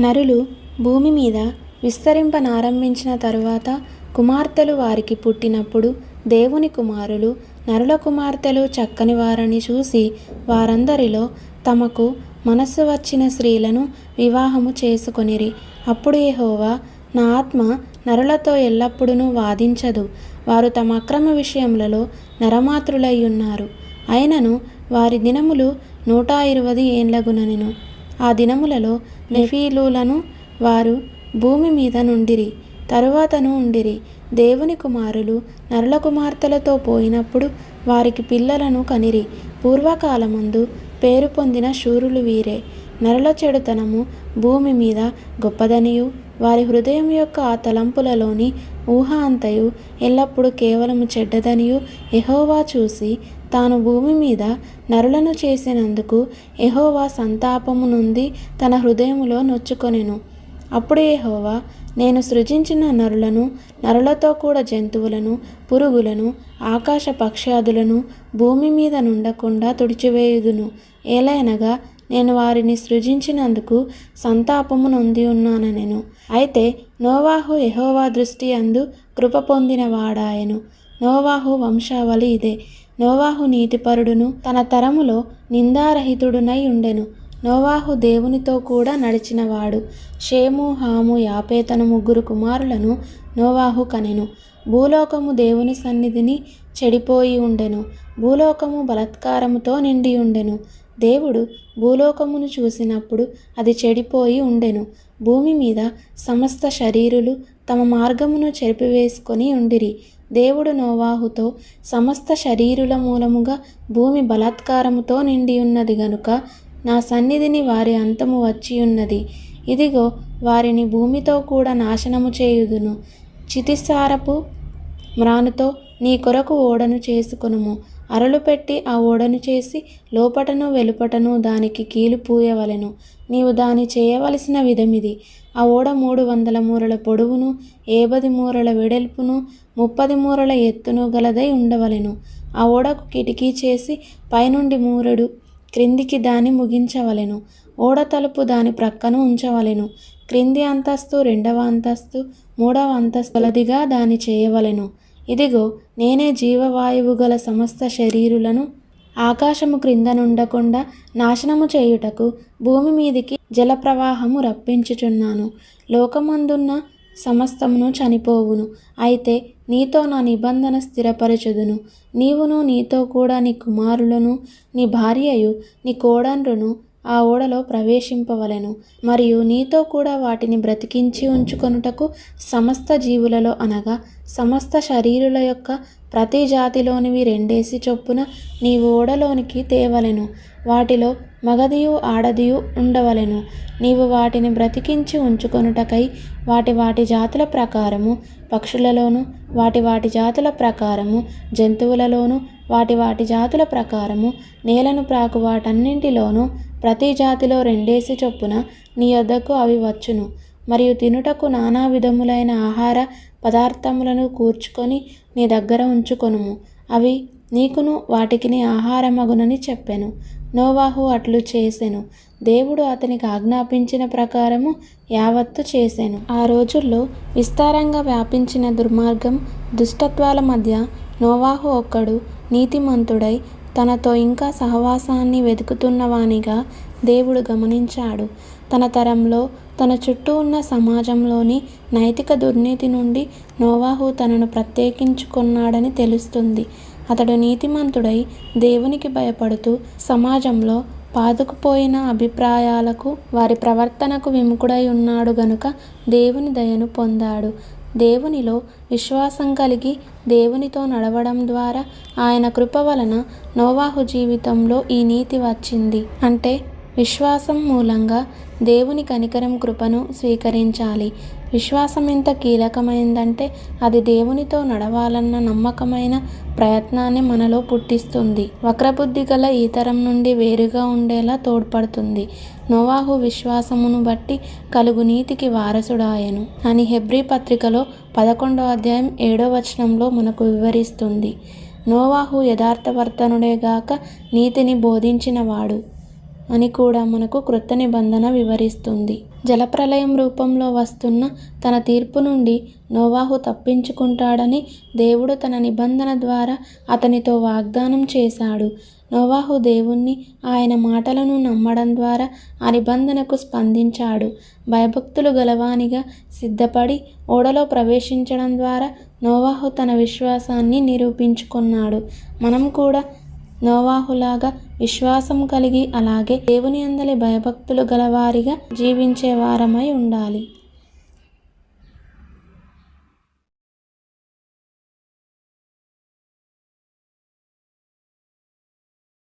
నరులు భూమి మీద విస్తరింపనారంభించిన తరువాత కుమార్తెలు వారికి పుట్టినప్పుడు దేవుని కుమారులు నరుల కుమార్తెలు చక్కని వారని చూసి వారందరిలో తమకు మనస్సు వచ్చిన స్త్రీలను వివాహము చేసుకొనిరి. అప్పుడు యెహోవా, నా ఆత్మ నరులతో ఎల్లప్పుడూ వాదించదు, వారు తమ అక్రమ విషయములలో నరమాతృలయ్యున్నారు. అయినను వారి దినములు 120 ఏండ్లగునెను. ఆ దినములలో నెఫీలులను వారు భూమి మీద నుండిరి, తరువాతను ఉండిరి. దేవుని కుమారులు నరుల కుమార్తెలతో పోయినప్పుడు వారికి పిల్లలను కనిరి. పూర్వకాలమందు పేరు పొందిన శూరులు వీరే. నరుల చెడుతనము భూమి మీద గొప్పదనియు వారి హృదయం యొక్క ఆ తలంపులలోని ఊహ అంతయు ఎల్లప్పుడూ కేవలము చెడ్డదనియు యెహోవా చూసి తాను భూమి మీద నరులను చేసినందుకు యెహోవా సంతాపము నొంది తన హృదయములో నొచ్చుకొనెను. అప్పుడు యెహోవా, నేను సృజించిన నరులను, నరులతో కూడా జంతువులను, పురుగులను, ఆకాశ పక్షాదులను భూమి మీద నుండకుండా తుడిచివేయుదును. ఏలయనగా నేను వారిని సృజించినందుకు సంతాపము నొంది ఉన్నానెను. అయితే నోవాహు యెహోవా దృష్టి యందు కృప పొందిన వాడాయెను. నోవాహు వంశావళి ఇదే. నోవాహు నీతిపరుడును తన తరములో నిందారహితుడునై ఉండెను. నోవాహు దేవునితో కూడా నడిచినవాడు. షేము, హాము, యాపేతను 3 కుమారులను నోవాహు కనెను. భూలోకము దేవుని సన్నిధిని చెడిపోయి ఉండెను. భూలోకము బలాత్కారముతో నిండి ఉండెను. దేవుడు భూలోకమును చూసినప్పుడు అది చెడిపోయి ఉండెను. భూమి మీద సమస్త శరీరులు తమ మార్గమును చెరిపివేసుకొని ఉండిరి. దేవుడు నోవాహుతో, సమస్త శరీరుల మూలముగా భూమి బలాత్కారముతో నిండి ఉన్నది గనుక నా సన్నిధిని వారి అంతము వచ్చియున్నది. ఇదిగో, వారిని భూమితో కూడా నాశనము చేయుదును. చితిసారపు మ్రానుతో నీ కొరకు ఓడను చేసుకొనుము. అరలు పెట్టి ఆ ఓడను చేసి లోపటను వెలుపటను దానికి కీలు పూయవలెను. నీవు దాని చేయవలసిన విధమిది. ఆ ఓడ 300 మూరల పొడవును, 50 మూరల వెడల్పును, 30 మూరల ఎత్తును గలదై ఉండవలెను. ఆ ఓడకు కిటికీ చేసి పైనుండి మూరెడు క్రిందికి దాన్ని ముగించవలెను. ఓడ తలుపు దాని ప్రక్కను ఉంచవలెను. క్రింది అంతస్తు, 2వ అంతస్తు, 3వ అంతస్తులదిగా దాన్ని చేయవలెను. ఇదిగో, నేనే జీవవాయువు గల సమస్త శరీరులను ఆకాశము క్రింద నుండకుండా నాశనము చేయుటకు భూమి మీదికి జలప్రవాహము రప్పించుచున్నాను. లోకమందున్న సమస్తమును చనిపోవును. అయితే నీతో నా నిబంధన స్థిరపరచుదును. నీవును నీతో కూడా నీ కుమారులను, నీ భార్యయు, నీ కోడన్రును ఆ ఓడలో ప్రవేశింపవలెను. మరియు నీతో కూడా వాటిని బ్రతికించి ఉంచుకొనుటకు సమస్త జీవులలో అనగా సమస్త శరీరుల యొక్క ప్రతి జాతిలోనివి 2 చొప్పున నీవు ఓడలోనికి తేవలెను. వాటిలో మగదియు ఆడదియు ఉండవలెను. నీవు వాటిని బ్రతికించి ఉంచుకొనుటకై వాటి జాతుల ప్రకారము పక్షులలోను, వాటి జాతుల ప్రకారము జంతువులలోను, వాటి జాతుల ప్రకారము నేలను ప్రాకు వాటన్నింటిలోనూ ప్రతి జాతిలో 2 చొప్పున నీ యొద్దకు అవి వచ్చును. మరియు తినుటకు నానా విధములైన ఆహార పదార్థములను కూర్చుకొని నీ దగ్గర ఉంచుకొనుము. అవి నీకును వాటికిని ఆహారమగునని చెప్పెను. నోవాహు అట్లు చేసెను. దేవుడు అతనికి ఆజ్ఞాపించిన ప్రకారము యావత్తు చేసెను. ఆ రోజుల్లో విస్తారంగా వ్యాపించిన దుర్మార్గం, దుష్టత్వాల మధ్య నోవాహు ఒక్కడు నీతిమంతుడై తనతో ఇంకా సహవాసాన్ని వెతుకుతున్నవానిగా దేవుడు గమనించాడు. తన తరంలో తన చుట్టూ ఉన్న సమాజంలోని నైతిక దుర్నీతి నుండి నోవాహు తనను ప్రత్యేకించుకున్నాడని తెలుస్తుంది. అతడు నీతిమంతుడై దేవునికి భయపడుతూ సమాజంలో పాదుకుపోయిన అభిప్రాయాలకు, వారి ప్రవర్తనకు విముఖుడై ఉన్నాడు గనుక దేవుని దయను పొందాడు. దేవునిలో విశ్వాసం కలిగి దేవునితో నడవడం ద్వారా ఆయన కృప వలన నోవాహు జీవితంలో ఈ నీతి వచ్చింది. అంటే విశ్వాసం మూలంగా దేవుని కనికరం కృపను స్వీకరించాలి. విశ్వాసం ఎంత కీలకమైందంటే అది దేవునితో నడవాలన్న నమ్మకమైన ప్రయత్నాన్ని మనలో పుట్టిస్తుంది. వక్రబుద్ధి గల ఈ తరం నుండి వేరుగా ఉండేలా తోడ్పడుతుంది. నోవాహు విశ్వాసమును బట్టి కలుగు నీతికి వారసుడాయెను అని హెబ్రీ పత్రికలో 11వ అధ్యాయం 7వ వచనంలో మనకు వివరిస్తుంది. నోవాహు యథార్థవర్తనుడే గాక నీతిని బోధించినవాడు. అని కూడా మనకు క్రొత్త నిబంధన వివరిస్తుంది. జలప్రళయం రూపంలో వస్తున్న తన తీర్పు నుండి నోవాహు తప్పించుకుంటాడని దేవుడు తన నిబంధన ద్వారా అతనితో వాగ్దానం చేశాడు. నోవాహు దేవుణ్ణి, ఆయన మాటలను నమ్మడం ద్వారా ఆ నిబంధనకు స్పందించాడు. భయభక్తులు గలవానిగా సిద్ధపడి ఓడలో ప్రవేశించడం ద్వారా నోవాహు తన విశ్వాసాన్ని నిరూపించుకున్నాడు. మనం కూడా నోవాహులాగా విశ్వాసం కలిగి అలాగే దేవుని యందలి భయభక్తులు గలవారిగా జీవించే వారమై ఉండాలి.